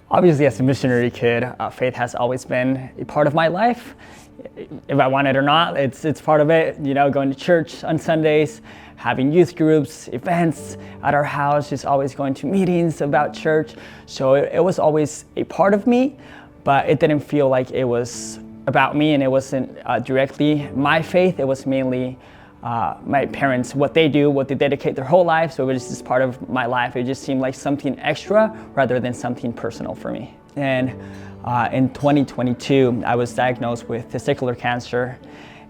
Obviously, as a missionary kid, faith has always been a part of my life. If I want it or not, it's part of it. You know, going to church on Sundays, having youth groups, events at our house, just always going to meetings about church. So it was always a part of me, but it didn't feel like it was about me, and it wasn't directly my faith. It was mainly my parents, what they do, what they dedicate their whole life. So it was just part of my life. It just seemed like something extra rather than something personal for me. And in 2022, I was diagnosed with testicular cancer.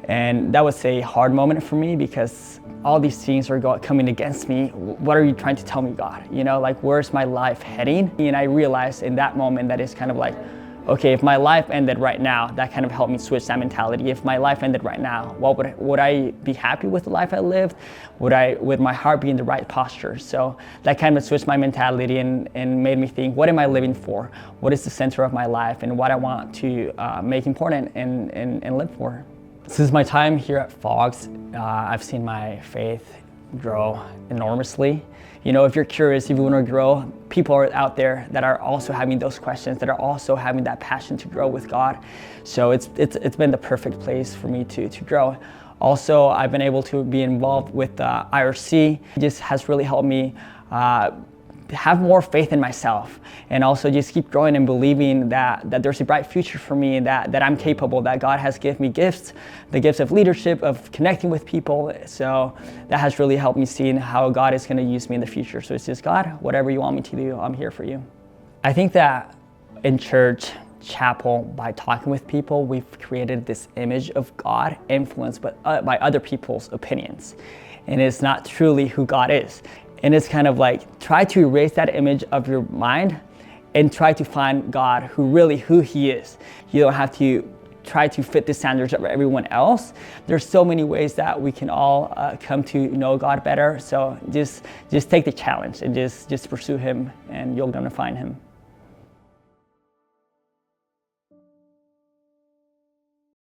And that was a hard moment for me because all these things are coming against me. What are you trying to tell me, God? You know, like, where's my life heading? And I realized in that moment that it's kind of like, okay, if my life ended right now, that kind of helped me switch that mentality. If my life ended right now, would I be happy with the life I lived? Would my heart be in the right posture? So that kind of switched my mentality and made me think, what am I living for? What is the center of my life and what I want to make important and live for? Since my time here at Fox, I've seen my faith grow enormously. You know, if you're curious, if you want to grow, people are out there that are also having those questions, that are also having that passion to grow with God. So it's been the perfect place for me to grow. Also, I've been able to be involved with IRC. It just has really helped me have more faith in myself, and also just keep growing and believing that there's a bright future for me, that I'm capable, that God has given me gifts, the gifts of leadership, of connecting with people. So that has really helped me see how God is going to use me in the future. So it's just, God, whatever you want me to do, I'm here for you. I think that in church, chapel, by talking with people, we've created this image of God influenced by other people's opinions. And it's not truly who God is. And it's kind of like, try to erase that image of your mind and try to find God who He is. You don't have to try to fit the standards of everyone else. There's so many ways that we can all come to know God better. So just take the challenge and just pursue Him, and you're gonna find Him.